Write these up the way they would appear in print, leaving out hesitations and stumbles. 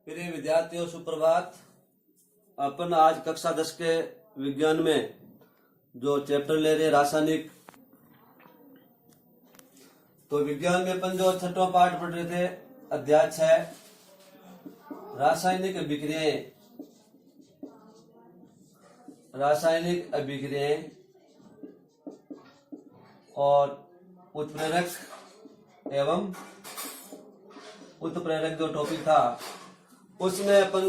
प्रिय विद्यार्थियों, सुप्रभात। अपन आज कक्षा 10 के विज्ञान में जो चैप्टर ले रहे रासायनिक, तो विज्ञान में अपन जो छठवां पाठ पढ़ रहे थे, अध्याय 6 रासायनिक अभिक्रियाएं। रासायनिक अभिक्रियाएं और उत्प्रेरक एवं उत्प्रेरक जो टॉपिक था, उसमें अपन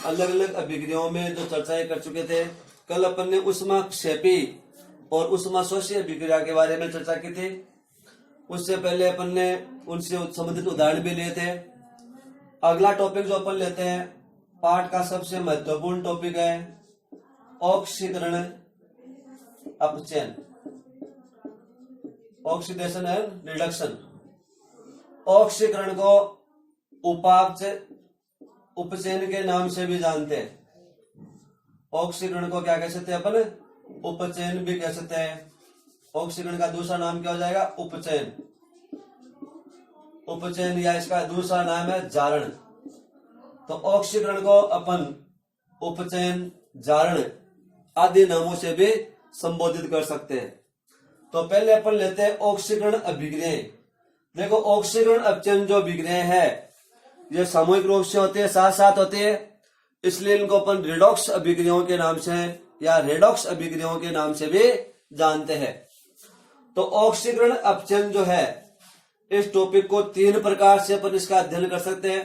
अलग अलग अभिक्रियाओं में जो चर्चाएं कर चुके थे। कल अपन ने ऊष्माक्षेपी और ऊष्माशोषी अभिक्रिया के बारे में चर्चा की थी। उससे पहले अपन ने उनसे संबंधित उदाहरण भी लिए थे। अगला टॉपिक जो अपन लेते हैं, पाठ का सबसे महत्वपूर्ण टॉपिक है ऑक्सीकरण अपचयन, ऑक्सीडेशन एंड रिडक्शन। ऑक्सीकरण को उपचयन के नाम से भी जानते हैं। ऑक्सीकरण को क्या कह सकते हैं अपन? उपचयन भी कह सकते हैं। ऑक्सीकरण का दूसरा नाम क्या हो जाएगा? उपचयन। उपचयन या इसका दूसरा नाम है जारण। तो ऑक्सीकरण को अपन उपचयन, जारण आदि नामों से भी संबोधित कर सकते हैं। तो पहले अपन लेते हैं ऑक्सीकरण अभिक्रियाएं। देखो, ऑक्सीकरण अपचयन जो अभिक्रियाएं है, ये सामूहिक रूप से होते हैं, साथ साथ होते हैं, इसलिए इनको अपन रिडॉक्स अभिक्रियाओं के नाम से या रेडॉक्स अभिक्रियाओं के नाम से भी जानते हैं। तो ऑक्सीकरण अपचयन जो है, इस टॉपिक को 3 प्रकार से अपन इसका अध्ययन कर सकते हैं।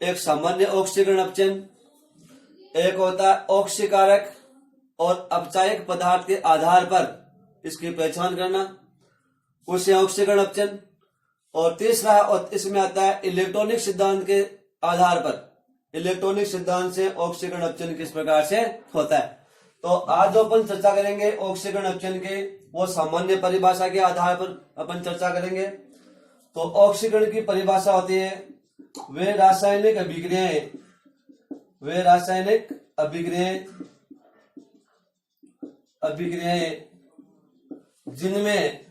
एक सामान्य ऑक्सीकरण अपचयन, एक होता है ऑक्सीकारक और अपचायक पदार्थ के आधार पर इसकी पहचान करना, उसे ऑक्सीकरण अपचयन। और तीसरा और इसमें आता है इलेक्ट्रॉनिक सिद्धांत के आधार पर, इलेक्ट्रॉनिक सिद्धांत से ऑक्सीकरण अपचयन किस प्रकार से होता है। तो आज जो अपन चर्चा करेंगे ऑक्सीकरण अपचयन के, वो सामान्य परिभाषा के आधार पर अपन चर्चा करेंगे। तो ऑक्सीकरण की परिभाषा होती है, वे रासायनिक अभिक्रियाएं जिनमें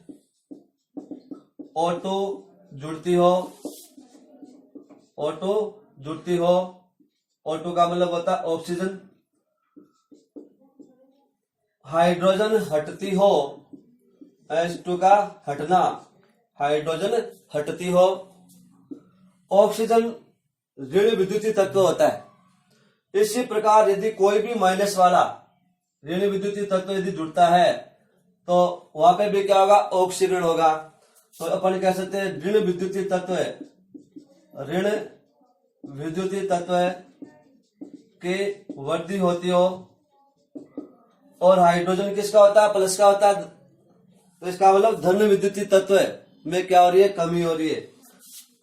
ऑटो जुड़ती हो। ऑटो का मतलब होता है ऑक्सीजन। हाइड्रोजन हटती हो, H2 का हटना, हाइड्रोजन हटती हो। ऑक्सीजन ऋण विद्युतीय तत्व होता है। इसी प्रकार यदि कोई भी माइनस वाला ऋण विद्युतीय तत्व यदि जुड़ता है, तो वहां पे भी क्या होगा? ऑक्सीकरण होगा। तो अपन कह सकते हैं ऋण विद्युतीय तत्व है, ऋण विद्युतीय तत्व की वृद्धि होती हो। और हाइड्रोजन किसका होता है? प्लस का होता है। तो इसका मतलब धन विद्युतीय तत्व में क्या हो रही है? कमी हो रही है।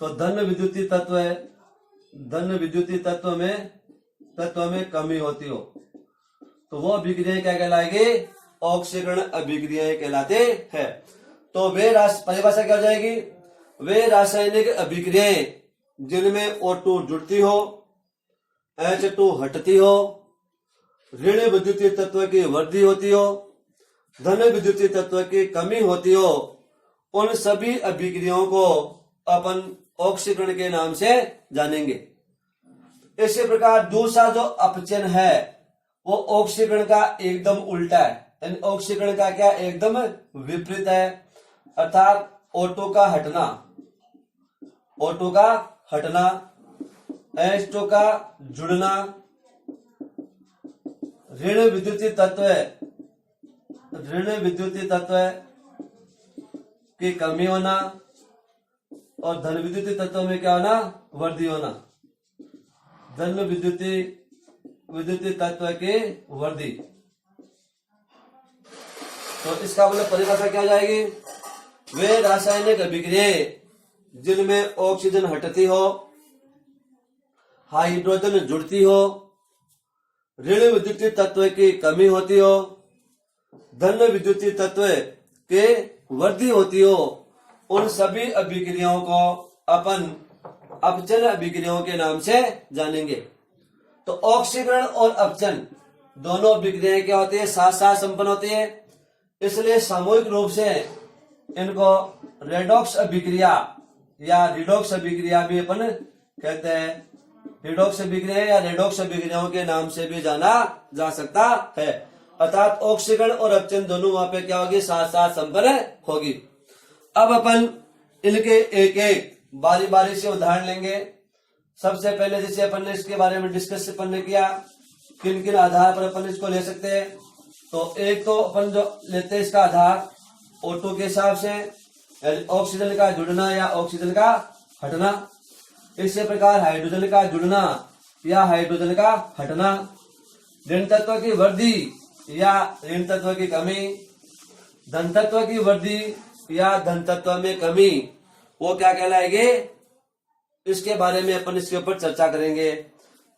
तो धन विद्युतीय तत्व है, धन विद्युतीय तत्व में कमी होती हो, तो वो अभिक्रियाएं क्या कहलाएगी? ऑक्सीकरण अभिक्रियाएं कहलाते हैं। तो वे परिभाषा क्या हो जाएगी? वे रासायनिक अभिक्रियाएं जिनमें O2 जुड़ती हो, H2 हटती हो, ऋण विद्युतीय तत्व की वृद्धि होती हो, धन विद्युतीय तत्व की कमी होती हो, उन सभी अभिक्रियाओं को अपन ऑक्सीकरण के नाम से जानेंगे। इसी प्रकार दूसरा जो अपचयन है, वो ऑक्सीकरण का एकदम उल्टा है। यानी ऑक्सीकरण का क्या? एकदम विपरीत है। अर्थात O2 का हटना, H2 का जुड़ना, ऋण विद्युतीय तत्व की कमी होना और धन विद्युतीय तत्व में क्या होना? वृद्धि होना। धन विद्युतीय तत्व की वृद्धि। तो इसका मतलब परिभाषा क्या हो जाएगी? वे रासायनिक अभिक्रियाएं जिनमें ऑक्सीजन हटती हो, हाइड्रोजन जुड़ती हो, ऋण विद्युतीय तत्व की कमी होती हो, धन विद्युतीय तत्व की वृद्धि होती हो, उन सभी अभिक्रियाओं को अपन अपचयन अभिक्रियाओं के नाम से जानेंगे। तो ऑक्सीकरण और अपचयन दोनों अभिक्रियाएं क्या होती है? साथ साथ संपन्न होती है। इसलिए सामूहिक रूप से इनको रेडॉक्स अभिक्रिया या रिडॉक्स अभिक्रिया भी अपन कहते हैं। रिडॉक्स अभिक्रिया या रेडॉक्स अभिक्रियाओं के नाम से भी जाना जा सकता है। अर्थात ऑक्सीकरण और अपचयन दोनों वहां पे क्या होगी, साथ साथ संपन्न होगी। अब अपन इनके एक एक बारी बारी से उदाहरण लेंगे। सबसे पहले जैसे अपन ने इसके बारे में डिस्कस अपन ने किया, किन किन आधार पर अपन इसको ले सकते हैं। तो एक तो अपन जो लेते हैं इसका आधार O2 के हिसाब से, यानी ऑक्सीजन का जुड़ना या ऑक्सीजन का हटना। इसी प्रकार हाइड्रोजन का जुड़ना या हाइड्रोजन का हटना, ऋण तत्व की वृद्धि या ऋण तत्व की कमी, धन तत्व की वृद्धि या धन तत्व में कमी, वो क्या कहलाएंगे, इसके बारे में अपन इसके ऊपर चर्चा करेंगे।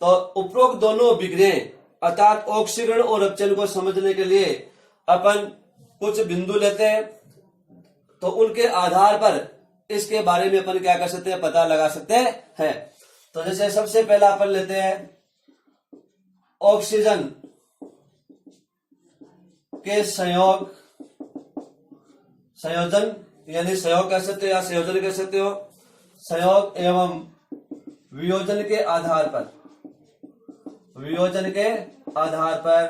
तो उपरोक्त दोनों अभिक्रियाएं अर्थात ऑक्सीकरण और अपचयन को समझने के लिए अपन कुछ बिंदु लेते हैं, तो उनके आधार पर इसके बारे में अपन क्या कर सकते हैं, पता लगा सकते हैं। तो जैसे सबसे पहला अपन लेते हैं ऑक्सीजन के संयोजन यानी संयोग कह सकते हो या संयोजन कह सकते हो, संयोग एवं वियोजन के आधार पर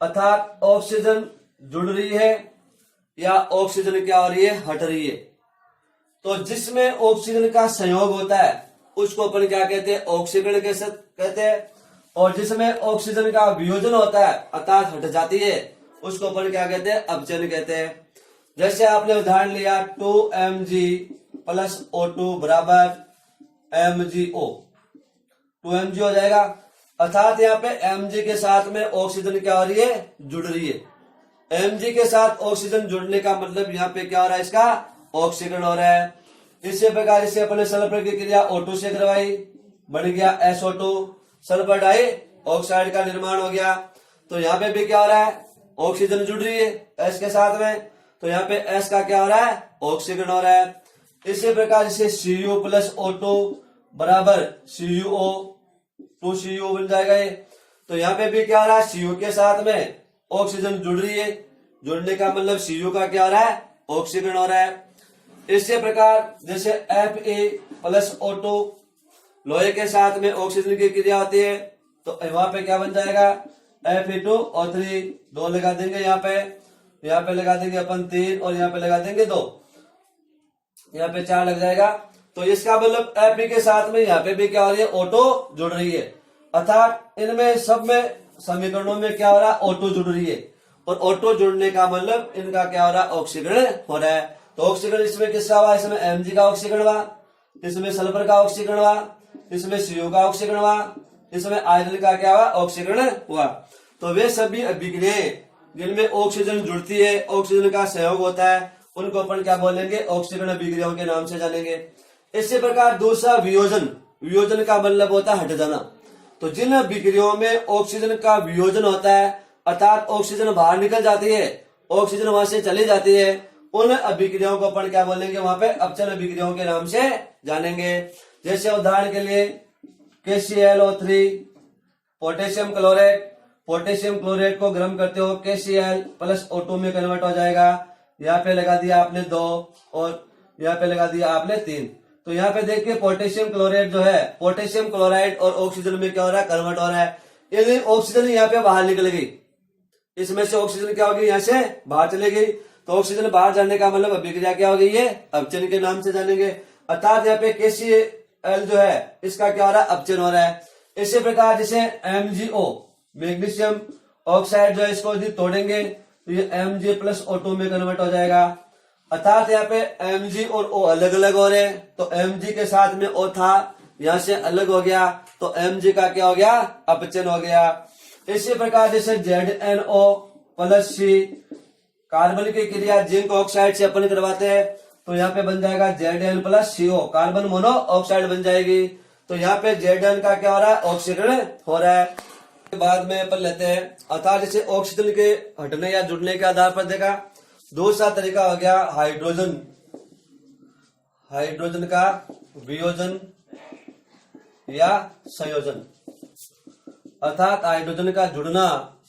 अर्थात ऑक्सीजन जुड़ रही है या ऑक्सीजन क्या हो रही है, हट रही है। तो जिसमें ऑक्सीजन का संयोग होता है उसको अपन क्या कहते हैं, ऑक्सीकरण कहते हैं। और जिसमें ऑक्सीजन का वियोजन होता है अर्थात हट जाती है उसको अपन क्या कहते हैं, अपचयन कहते हैं। जैसे आपने उदाहरण लिया 2Mg प्लस O2 बराबर MgO, 2Mg हो जाएगा। अर्थात यहाँ पे Mg के साथ में ऑक्सीजन क्या हो रही है, जुड़ रही है। Mg के साथ ऑक्सीजन जुड़ने का मतलब यहाँ पे क्या हो रहा है, इसका ऑक्सीकरण हो रहा है। इसी प्रकार से अपने सल्फर की क्रिया O2 से करवाई, बन गया SO2, सल्फर डाई ऑक्साइड का निर्माण हो गया। तो यहाँ पे भी क्या हो रहा है, ऑक्सीजन जुड़ रही है S के साथ में, तो यहाँ पे S का क्या हो रहा है, ऑक्सीकरण हो रहा है। इसी प्रकार से Cu प्लस O2 बराबर CuO, 2Cu बन जाएगा ये। तो यहाँ पे भी क्या हो रहा है, Cu के साथ में ऑक्सीजन जुड़ रही है, जुड़ने का मतलब Cu का क्या हो रहा है, ऑक्सीकरण हो रहा है। इसी प्रकार जैसे Fe प्लस O2 लोहे के साथ में ऑक्सीजन की क्रिया होती है, तो वहां पे क्या बन जाएगा, Fe2O3, 2 लगा देंगे यहाँ पे लगा देंगे अपन 3 और यहाँ पे लगा देंगे 2, यहाँ पे 4 लग जाएगा। तो इसका मतलब Fe के साथ में यहाँ पे भी क्या हो रही है, O2 जुड़ रही है। अर्थात इनमें सब में समीकरणों में क्या हो रहा है, O2 जुड़ रही है। और O2 जुड़ने का मतलब इनका क्या हो रहा है, ऑक्सीकरण हो रहा है। तो ऑक्सीकरण इसमें किसका हुआ, इसमें Mg का ऑक्सीकरण हुआ, इसमें सल्फर का ऑक्सीकरण हुआ, इसमें Cu का ऑक्सीकरण हुआ, इसमें आयरन का क्या हुआ, ऑक्सीकरण हुआ। तो वे सभी अभिक्रियाएं जिनमें ऑक्सीजन जुड़ती है, ऑक्सीजन का सहयोग होता है, उनको अपन क्या बोलेंगे, ऑक्सीकरण अभिक्रियाओं के नाम से जानेंगे। इसी प्रकार दूसरा वियोजन का मतलब होता है हट जाना। तो जिन अभिक्रियाओं में ऑक्सीजन का वियोजन होता है अर्थात ऑक्सीजन बाहर निकल जाती है, ऑक्सीजन वहां से चली जाती है, उन अभिक्रियाओं को अपन क्या बोलेंगे, वहां पे अपचयन अभिक्रियाओं के नाम से जानेंगे। जैसे उदाहरण के लिए KClO3 पोटेशियम क्लोरेट को गर्म करते हो KCl प्लस O2 में कन्वर्ट हो जाएगा। यहाँ पे लगा दिया आपने 2 और यहाँ पे लगा दिया आपने 3। तो यहाँ पे देखिए पोटेशियम क्लोराइड जो है, पोटेशियम क्लोराइड और ऑक्सीजन में क्या हो रहा है, कन्वर्ट हो रहा है। यदि ऑक्सीजन यहाँ पे बाहर निकल गई, इसमें से ऑक्सीजन क्या होगी, यहाँ से बाहर चले गई, तो ऑक्सीजन बाहर जाने का मतलब अभिक्रिया क्या हो गई है, अपचयन के नाम से जानेंगे। अर्थात यहाँ पे KCl जो है इसका क्या हो रहा है, अपचयन हो रहा है। इसी प्रकार जैसे MgO मैग्नीशियम ऑक्साइड जो है, इसको यदि तोड़ेंगे तो ये Mg प्लस O2 में कन्वर्ट हो जाएगा। अर्थात यहाँ पे Mg और O अलग अलग हो रहे हैं, तो Mg के साथ में O था, यहाँ से अलग हो गया, तो Mg का क्या हो गया, अपचयन हो गया। इसी प्रकार जैसे ZnO प्लस C कार्बन की क्रिया जिंक ऑक्साइड से अपन करवाते हैं, तो यहाँ पे बन जाएगा Zn plus CO, carbon mono oxide बन जाएगी। तो यहाँ पे Zn का क्या हो रहा है, ऑक्सीकरण हो रहा है। बाद में अपन लेते हैं अर्थात जैसे ऑक्सीजन के हटने या जुड़ने के आधार पर देखा। दूसरा तरीका हो गया हाइड्रोजन का वियोजन या संयोजन, अर्थात हाइड्रोजन का जुड़ना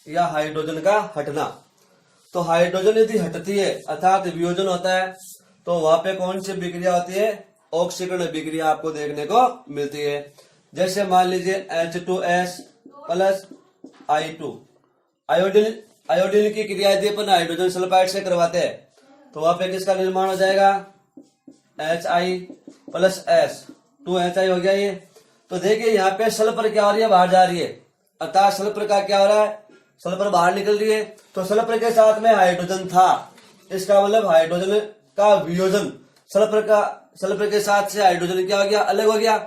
या हाइड्रोजन का हटना। तो हाइड्रोजन यदि हटती है अर्थात वियोजन होता है, तो वहां पे कौन सी अभिक्रिया होती है, ऑक्सीकरण अभिक्रिया आपको देखने को मिलती है। जैसे मान लीजिए H2S प्लस I2। आयोडीन की क्रिया यदि अपन हाइड्रोजन सल्फाइड से करवाते हैं तो वहां पे किसका निर्माण हो जाएगा, Hi प्लस S, 2Hi हो गया ये। तो देखिए यहाँ पे सल्फर क्या हो रही है, बाहर जा रही है, अर्थात सल्फर का क्या हो रहा है, सल्फर बाहर निकल रही है। तो सल्फर के साथ में हाइड्रोजन था, इसका मतलब हाइड्रोजन का वियोजन सल्फर के साथ से हाइड्रोजन क्या हो गया, अलग हो गया।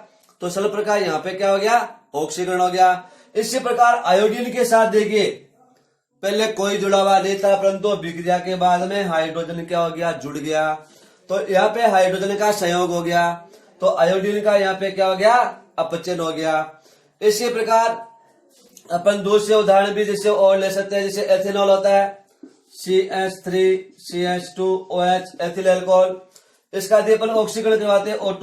तो सल्फर का यहाँ पे क्या हो गया, ऑक्सीकरण हो गया। इसी प्रकार आयोडीन के साथ देखिए पहले कोई जुड़ा हुआ नहीं था, परंतु विक्रिया के बाद में हाइड्रोजन क्या हो गया, जुड़ गया। तो यहाँ पे हाइड्रोजन का संयोग हो गया, तो आयोडीन का यहाँ पे क्या हो गया, अपचयन हो गया। इसी प्रकार अपन दूसरे उदाहरण भी जैसे और ले सकते हैं, जैसे एथेनॉल होता है CH3CH2OH एथिल अल्कोहल, इसका यदि अपन ऑक्सीकरण करवाते हैं O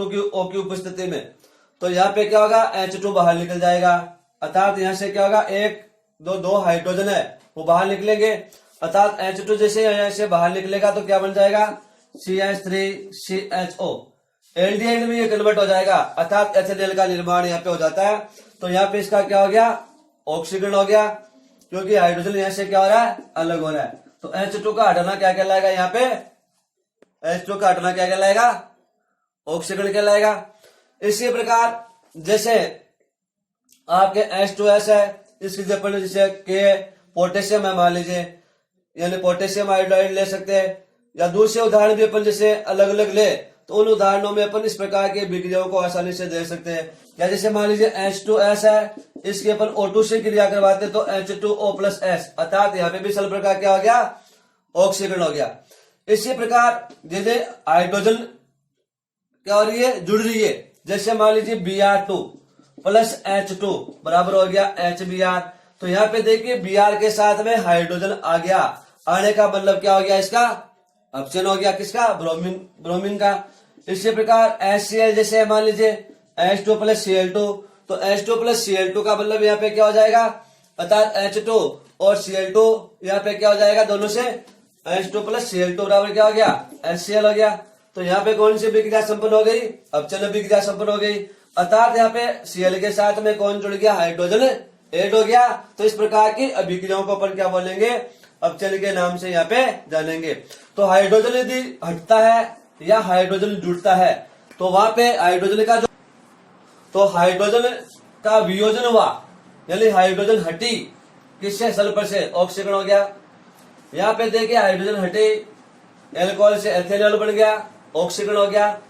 की उपस्थिति में तो यहाँ पे क्या होगा, H2 बाहर निकल जाएगा, अर्थात यहाँ से क्या होगा, दो हाइड्रोजन है वो बाहर निकलेंगे, अर्थात H2 जैसे यहाँ से बाहर निकलेगा तो क्या बन जाएगा, CH3CHO, एल्डिहाइड में ये कन्वर्ट हो जाएगा, अर्थात एथेनॉल का निर्माण यहाँ पे हो जाता है। तो यहाँ पे इसका क्या हो गया, ऑक्सीकरण हो गया, क्योंकि हाइड्रोजन यहाँ से क्या हो रहा है, अलग हो रहा है। तो H2 का हटाना क्या कहलाएगा, यहाँ पे H2 का हटाना क्या कहलाएगा, ऑक्सीकरण कहलाएगा। इसी प्रकार जैसे आपके H2S है, इसकी जगह जैसे के पोटेशियम है मान लीजिए, यानी पोटेशियम आयोडाइड ले सकते हैं, या दूसरे उदाहरण भी अपन जैसे अलग अलग ले तो उन उदाहरणों में अपन इस प्रकार के विक्रियाओं को आसानी से दे सकते हैं। या जैसे मान लीजिए H2S है, इसकी अपन O2 से क्रिया करवाते तो H2O प्लस S, अर्थात यहाँ पे भी सल्फर का क्या हो गया, ऑक्सीकरण हो गया। इसी प्रकार जैसे हाइड्रोजन क्या हो रही है, जुड़ रही है, जैसे मान लीजिए Br2 प्लस H2 बराबर हो गया HBr। तो यहाँ पे देखिए Br के साथ में हाइड्रोजन आ गया, आने का मतलब क्या हो गया, इसका अपचयन हो गया, किसका, ब्रोमीन का। इसी प्रकार HCl जैसे मान लीजिए H2 प्लस Cl2, तो H2 प्लस Cl2 का मतलब यहाँ पे क्या हो जाएगा, अर्थात H2 और Cl2 यहाँ पे क्या हो जाएगा, दोनों से H2 प्लस Cl2 बराबर क्या हो गया, HCl हो गया। तो यहाँ पे कौन सी विक्रिया संपन्न हो गई, अपचयन विक्रिया संपन्न हो गई, अर्थात यहाँ पे Cl के साथ में कौन जुड़ गया, हाइड्रोजन ऐड हो गया। तो इस प्रकार की अभिक्रियाओं को अपन क्या बोलेंगे, अपचयन के नाम से यहाँ पे जानेंगे। तो हाइड्रोजन यदि हटता है या हाइड्रोजन जुड़ता है तो वहां पे हाइड्रोजन का तो हाइड्रोजन का वियोजन हुआ, यानी हाइड्रोजन हटी किससे, सल्फर से, ऑक्सीकरण हो गया। यहाँ पे देखिए हाइड्रोजन हटी, एल्कोहल से एथेनॉल बन गया, ऑक्सीकरण हो गया।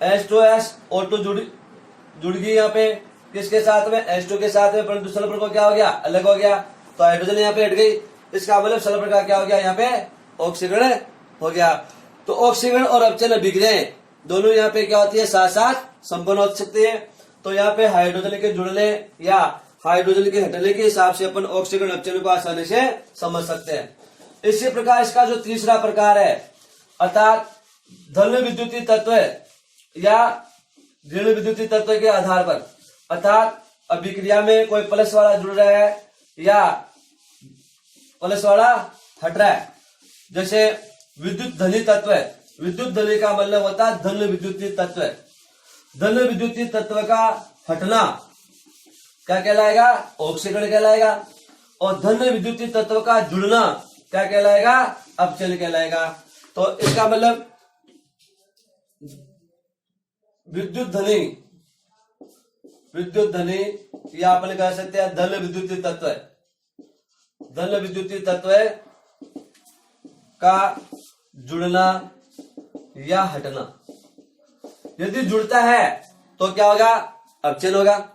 H2S O2 जुड़ गई यहाँ पे किसके साथ में, H2 के साथ में, परंतु सल्फर को क्या हो गया, अलग हो गया। तो हाइड्रोजन यहाँ पे हट गई, इसका मतलब सल्फर का क्या हो गया, यहाँ पे ऑक्सीकरण हो गया। तो ऑक्सीकरण और अपचयन अभिक्रियाएं दोनों यहाँ पे क्या होती है, साथ साथ संपन्न हो सकती है। तो यहाँ पे हाइड्रोजन के जुड़ने या हाइड्रोजन के हटने के हिसाब से अपन ऑक्सीकरण अपचयन को आसानी से समझ सकते हैं। इसी प्रकार इसका जो तीसरा प्रकार है, अर्थात धन विद्युतीय तत्व या ऋण विद्युतीय तत्व के आधार पर, अर्थात अभिक्रिया में कोई प्लस वाला जुड़ रहा है या प्लस वाला हट रहा है। जैसे विद्युत धनी तत्व है, विद्युत धनी का मतलब होता है धन विद्युतीय तत्व। धन विद्युतीय तत्व का हटना क्या कहलाएगा, ऑक्सीकरण कहलाएगा, और धन विद्युतीय तत्व का जुड़ना क्या कहलाएगा, अपचयन कहलाएगा। तो इसका मतलब विद्युत धनी या अपन कह सकते हैं धन विद्युतीय तत्व, धन विद्युतीय तत्व का जुड़ना या हटना। यदि जुड़ता है तो क्या होगा, अपचयन होगा,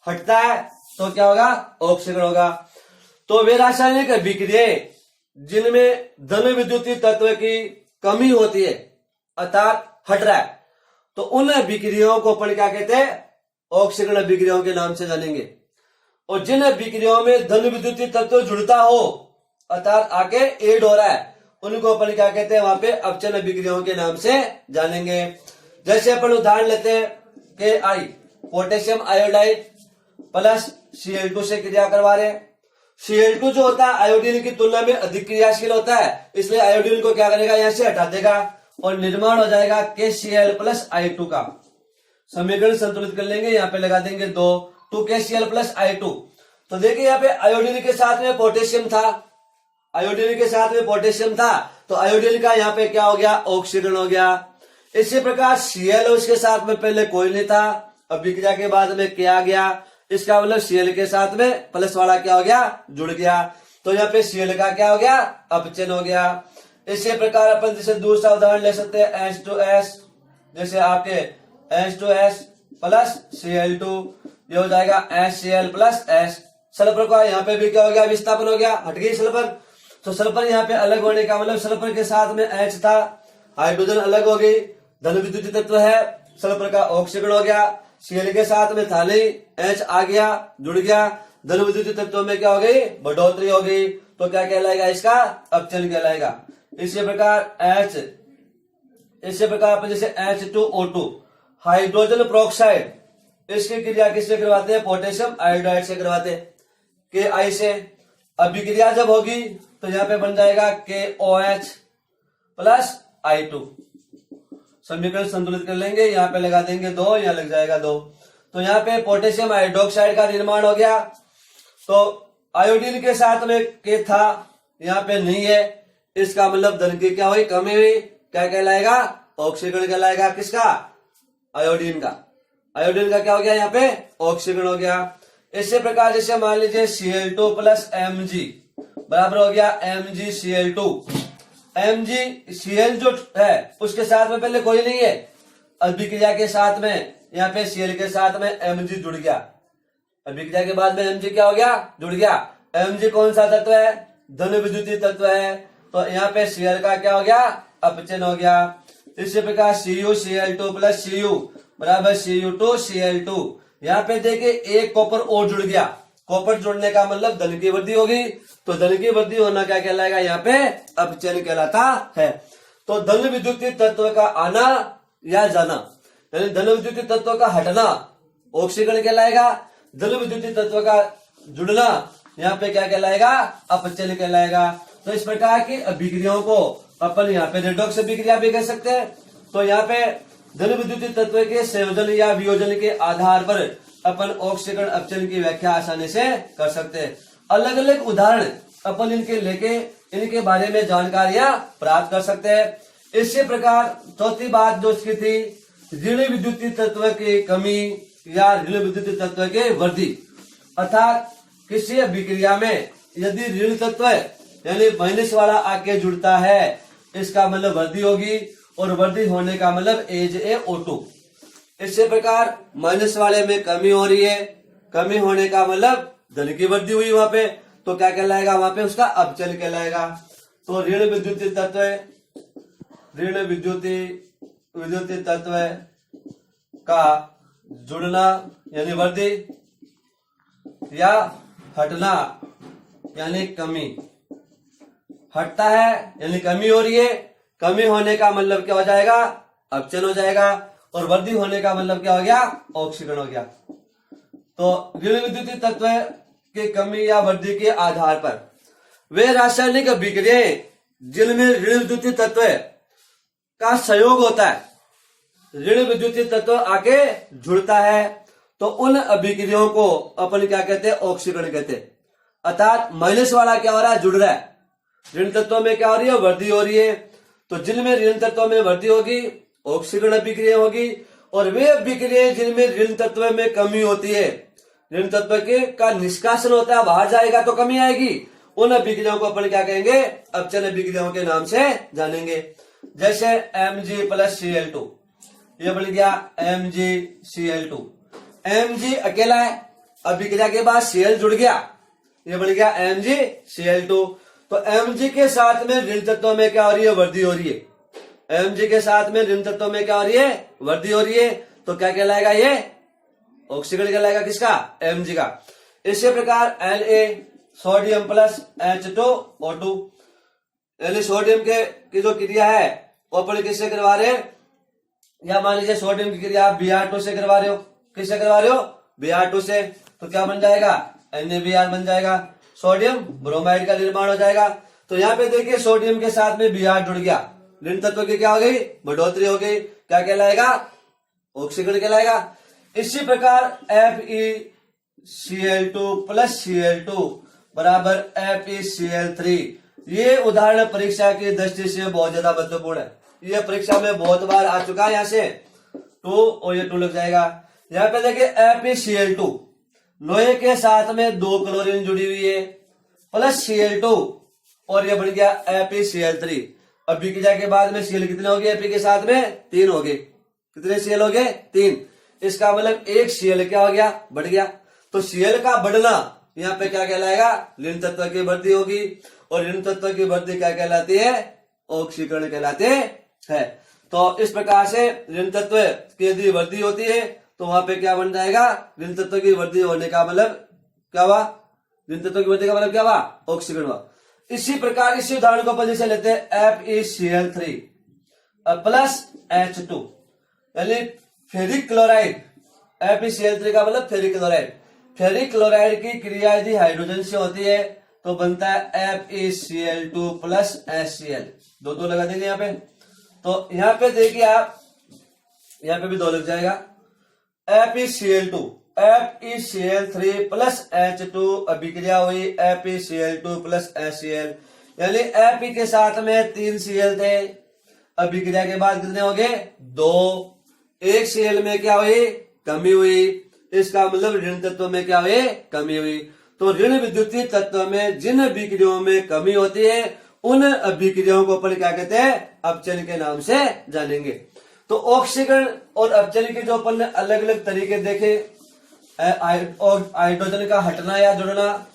हटता है तो क्या होगा, ऑक्सीकरण होगा। तो वे रासायनिक अभिक्रियाएं जिनमें धन विद्युतीय तत्व की कमी होती है, अर्थात हट रहा है, तो उन अभिक्रियाओं को अपन क्या कहते हैं, ऑक्सीकरण अभिक्रियाओं के नाम से जानेंगे। और जिन अभिक्रियाओं में धन विद्युतीय तत्व जुड़ता हो, अर्थात आके एड हो रहा है, उनको अपन क्या कहते हैं, वहां पे अपचयन अभिक्रियाओं के नाम से जानेंगे। जैसे अपन उदाहरण लेते हैं Ki, potassium iodide plus Cl2 से क्रिया करवा रहे हैं। Cl2 जो होता है आयोडीन की तुलना में अधिक क्रियाशील होता है, इसलिए आयोडीन को क्या करेगा, यहां से हटा देगा और निर्माण हो जाएगा KCl प्लस I2 का। समीकरण संतुलित कर लेंगे, यहाँ पे लगा देंगे 2 2KCl प्लस I2। तो देखिए यहाँ पे आयोडीन के साथ में पोटेशियम था, आयोडीन के साथ में पोटेशियम था, तो आयोडीन का यहाँ पे क्या हो गया, ऑक्सीकरण हो गया। इसी प्रकार Cl उसके साथ में पहले कोई नहीं था, अभिक्रिया के बाद में क्या गया, इसका मतलब Cl के साथ में प्लस वाला क्या हो गया, जुड़ गया। तो यहाँ पे Cl का क्या हो गया, अपचयन हो गया। इसी प्रकार अपन जैसे दूसरा उदाहरण ले सकते हैं H2S, जैसे आपके H2S प्लस Cl2, ये हो जाएगा HCl प्लस S। सल्फर का यहाँ पे भी क्या हो गया, विस्थापन हो गया, हट गई सल्फर। तो सल्फर यहाँ पे अलग होने का मतलब सल्फर के साथ में H था, हाइड्रोजन अलग हो गई, धन विद्युतीय तत्व है, सल्फर का ऑक्सीकरण हो गया। Cl के साथ में था नहीं, H आ गया, जुड़ गया, धन विद्युतीय तत्व में क्या हो गई, बढ़ोतरी हो गई। तो क्या कहलाएगा, इसका अपचयन कहलाएगा। इसी प्रकार अपन जैसे H2O2 हाइड्रोजन प्रोक्साइड, इसकी क्रिया किससे करवाते हैं, पोटेशियम आयोडाइड से करवाते हैं, Ki से। अभिक्रिया जब होगी तो यहाँ पे बन जाएगा KOH प्लस I2। समीकरण संतुलित कर लेंगे, यहाँ पे लगा देंगे 2, यहाँ लग जाएगा 2। तो यहाँ पे पोटेशियम हाइड्रोक्साइड का निर्माण हो गया। तो आयोडीन के साथ में के था, यहाँ पे नहीं है, इसका मतलब धन की क्या हुई, कमी हुई, क्या कहलाएगा, ऑक्सीकरण कहलाएगा। किसका, आयोडीन का। आयोडीन का क्या हो गया, यहाँ पे ऑक्सीकरण हो गया। इसी प्रकार जैसे मान लीजिए Cl2 प्लस Mg बराबर हो गया MgCl2। MgCl जो है उसके साथ में पहले कोई नहीं है, अभिक्रिया के साथ में यहाँ पे Cl के साथ में Mg जुड़ गया, अभिक्रिया के बाद में Mg क्या हो गया, जुड़ गया। Mg कौन सा तत्व है, धन विद्युतीय तत्व है। तो यहाँ पे Cl का क्या हो गया, अपचयन हो गया। इसी प्रकार CuCl2 प्लस Cu बराबर Cu2Cl2। यहाँ पे देखिए एक कॉपर और जुड़ गया, कॉपर जुड़ने का मतलब धन की वृद्धि होगी। तो धन की वृद्धि होना क्या कहलाएगा, यहाँ पे अपचयन कहलाता है। तो धन विद्युतीय तत्व का आना या जाना, यानी धन विद्युतीय तत्व का हटना ऑक्सीकरण कहलाएगा, धन विद्युतीय तत्व का जुड़ना यहाँ पे क्या कहलाएगा, अपचयन कहलाएगा। तो इस प्रकार की अभिक्रियाओं को अपन यहाँ पे रेडॉक्स अभिक्रिया भी कह सकते हैं। तो यहाँ पे धन विद्युतीय तत्व के संयोजन या वियोजन के आधार पर अपन ऑक्सीकरण अपचयन की व्याख्या आसानी से कर सकते हैं। अलग अलग उदाहरण अपन इनके लेके इनके बारे में जानकारियां प्राप्त कर सकते हैं। इसी प्रकार चौथी बात जो इसकी थी, ऋण विद्युतीय तत्व की कमी या ऋण विद्युतीय तत्व की वृद्धि, अर्थात किसी अभिक्रिया में यदि ऋण तत्व यानी माइनस वाला आके जुड़ता है, इसका मतलब वृद्धि होगी, और वृद्धि होने का मतलब AgO2। इसी प्रकार माइनस वाले में कमी हो रही है, कमी होने का मतलब धन की वृद्धि हुई वहां पे, तो क्या कहलाएगा, वहां पे उसका अपचयन कहलाएगा। तो ऋण विद्युतीय तत्व, ऋण विद्युतीय तत्व का जुड़ना यानी वृद्धि या हटना यानी कमी, हटता है यानी कमी हो रही है, कमी होने का मतलब क्या हो जाएगा, अपचयन हो जाएगा, और वृद्धि होने का मतलब क्या हो गया, ऑक्सीकरण हो गया। तो ऋण विद्युतीय तत्व की कमी या वृद्धि के आधार पर वे रासायनिक अभिक्रियाएं जिनमें ऋण विद्युतीय तत्व का सहयोग होता है, ऋण विद्युतीय तत्व आके जुड़ता है, तो उन अभिक्रियाओं को अपन क्या कहते हैं, ऑक्सीकरण कहते हैं। अर्थात माइनस वाला क्या हो रहा है, जुड़ रहा है, ऋण तत्वों में क्या हो रही है, वृद्धि हो रही है। तो जिनमें ऋण तत्वों में वृद्धि होगी ऑक्सीकरण अभिक्रिया होगी, और वे अभिक्रियाएं जिनमें ऋण तत्व में कमी होती है, ऋण तत्व के का निष्कासन होता है, बाहर जाएगा तो कमी आएगी, उन अभिक्रियाओं को अपन क्या कहेंगे, अपचयन अभिक्रियाओं के नाम से जानेंगे। जैसे Mg प्लस Cl2, ये बन गया MgCl2। Mg अकेला है, अभिक्रिया के बाद Cl जुड़ गया, ये बन गया MgCl2। तो Mg के साथ में ऋण तत्वों में क्या हो रही है, वृद्धि हो रही है। Mg के साथ में ऋण तत्वों में क्या हो रही है, वृद्धि हो रही है, तो क्या कहलाएगा, ये ऑक्सीकरण कहलाएगा, किसका, Mg का। इसी प्रकार Na सोडियम प्लस H2O2, यानी सोडियम के की जो क्रिया है वो अपन किससे करवा रहे हैं, या मान लीजिए सोडियम की क्रिया आप Br2 से करवा रहे हो, किससे करवा रहे हो, Br2 से, तो क्या बन जाएगा, NaBr बन जाएगा, सोडियम ब्रोमाइड का निर्माण हो जाएगा। तो यहाँ पे देखिए सोडियम के साथ में Br जुड़ गया, ऋण तत्व की क्या हो गई, बढ़ोतरी हो गई, क्या कहलाएगा, ऑक्सीकरण कहलाएगा। इसी प्रकार FeCl2 प्लस Cl2 बराबर FeCl3, ये उदाहरण परीक्षा की दृष्टि से बहुत ज्यादा महत्वपूर्ण है। ये परीक्षा में बहुत बार आ चुका है। यहाँ से 2 और ये 2 लग जाएगा। यहाँ पे देखिए FeCl2 लोहे के साथ में 2 क्लोरीन जुड़ी हुई है प्लस Cl2 और ये बन गया FeCl3। अब विक्रिया के बाद में Cl कितने हो गए? Fe के साथ में 3 हो गए। कितने Cl हो गए? 3। इसका मतलब एक Cl क्या हो गया? बढ़ गया। तो Cl का बढ़ना यहाँ पे क्या कहलाएगा? ऋण तत्व की वृद्धि होगी और ऋण तत्व की वृद्धि क्या कहलाती है? ऑक्सीकरण कहलाते हैं। तो इस प्रकार से ऋण तत्व की यदि वृद्धि होती है तो वहां पे क्या बन जाएगा? ऋण तत्व की वृद्धि होने का मतलब क्या हुआ? ऋण तत्व की वृद्धि का मतलब क्या हुआ? ऑक्सीकरण हुआ। इसी प्रकार इसी उदाहरण को अपन जैसे लेते हैं FeCl3 प्लस H2 यानी फेरिक क्लोराइड। FeCl3 का मतलब फेरिक क्लोराइड। फेरिक क्लोराइड की क्रिया यदि हाइड्रोजन से होती है तो बनता है FeCl2 प्लस HCl। दो लगा देंगे यहाँ पे। तो यहाँ पे देखिए आप, यहाँ पे भी 2 लग जाएगा। FeCl2 FeCl3 प्लस H2 अभिक्रिया हुई FeCl2 प्लस HCl, यानी Fe के साथ में 3 Cl थे। अभिक्रिया के बाद कितने हो गए? 2। एक Cl में क्या हुई? कमी हुई। इसका मतलब ऋण तत्व में क्या हुई? कमी हुई। तो ऋण विद्युतीय तत्व में जिन अभिक्रियाओं में कमी होती है उन अभिक्रियाओं को अपन क्या कहते हैं? अपचयन के नाम से जानेंगे। तो ऑक्सीकरण और अपचयन के जो अपन ने अलग अलग तरीके देखे, हाइड्रोजन का हटना या जुड़ना,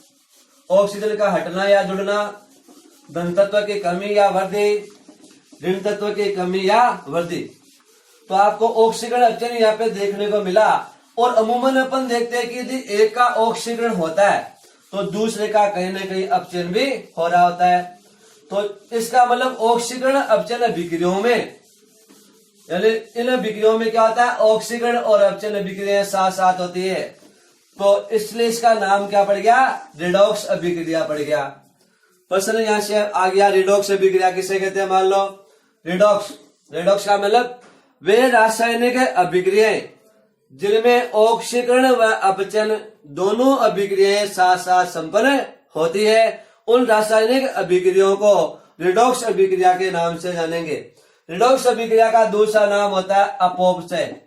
ऑक्सीजन का हटना या जुड़ना, धन तत्व की कमी या वृद्धि, ऋण तत्व की कमी या वृद्धि। तो आपको ऑक्सीकरण अपचयन यहाँ पे देखने को मिला। और अमूमन अपन देखते हैं कि यदि एक का ऑक्सीकरण होता है तो दूसरे का कहीं ना कहीं अपचयन भी हो रहा होता है। तो इसका मतलब ऑक्सीकरण अपचयन अभिक्रियाओं में, यानी इन अभिक्रियाओं में क्या होता है? ऑक्सीकरण और अपचयन अभिक्रियाएं साथ साथ होती है। तो इसलिए इसका नाम क्या पड़ गया? रिडॉक्स अभिक्रिया पड़ गया। प्रश्न यहां से आ गया, रिडॉक्स अभिक्रिया किसे कहते हैं? मान लो रिडॉक्स का मतलब वे रासायनिक अभिक्रियाएं जिनमें ऑक्सीकरण व अपचयन दोनों अभिक्रियाएं साथ साथ संपन्न होती है, उन रासायनिक अभिक्रियाओं को रिडॉक्स अभिक्रिया के नाम से जानेंगे। रिडॉक्स अभिक्रिया का दूसरा नाम होता है अपव्यय,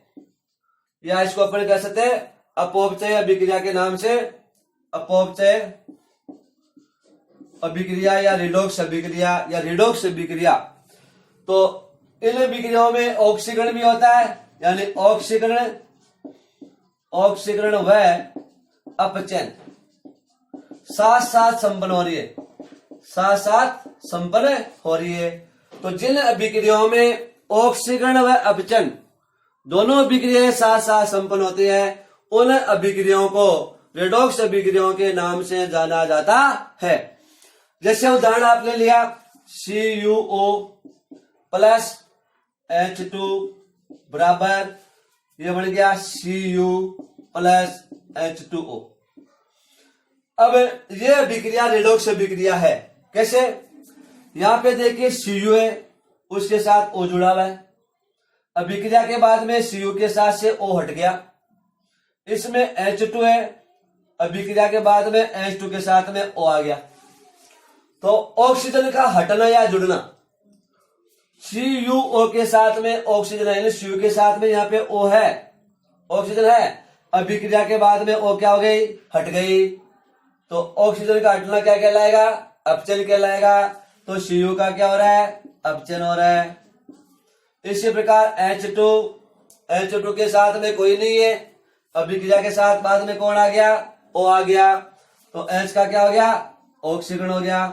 या इसको अपन कह सकते हैं अपव्यय अभिक्रिया के नाम से। अपव्यय अभिक्रिया या रिडॉक्स अभिक्रिया। तो इन अभिक्रियाओं में ऑक्सीकरण भी होता है, यानी ऑक्सीकरण व अपचयन साथ साथ संपन्न हो रही है। तो जिन अभिक्रियाओं में ऑक्सीकरण व अपचयन दोनों अभिक्रियाएं साथ साथ संपन्न होती है उन अभिक्रियाओं को रिडॉक्स अभिक्रियाओं के नाम से जाना जाता है। जैसे उदाहरण आपने लिया CuO प्लस H2 बराबर ये बन गया Cu प्लस H2O। अब ये अभिक्रिया रिडॉक्स अभिक्रिया है। कैसे? यहां पे देखिए Cu है, उसके साथ O जुड़ा हुआ है। अभिक्रिया के बाद में Cu के साथ से O हट गया। इसमें H2 है, अभिक्रिया के बाद में H2 के साथ में O आ गया। तो ऑक्सीजन का हटना या जुड़ना, CuO के साथ में ऑक्सीजन है, यानी Cu के साथ में यहाँ पे O है, ऑक्सीजन है। अभिक्रिया के बाद में O क्या हो गई? हट गई। तो ऑक्सीजन का हटना क्या कहलाएगा? अपचयन कहलाएगा। तो Cu का क्या हो रहा है? अपचयन हो रहा है। इसी प्रकार H2 के साथ में कोई नहीं है, अभिक्रिया के साथ बाद में कौन आ गया? O आ गया। तो H का क्या हो गया? ऑक्सीकरण हो गया।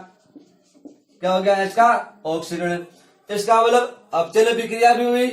क्या हो गया? H का ऑक्सीकरण। इसका मतलब अपचयन अभिक्रिया भी हुई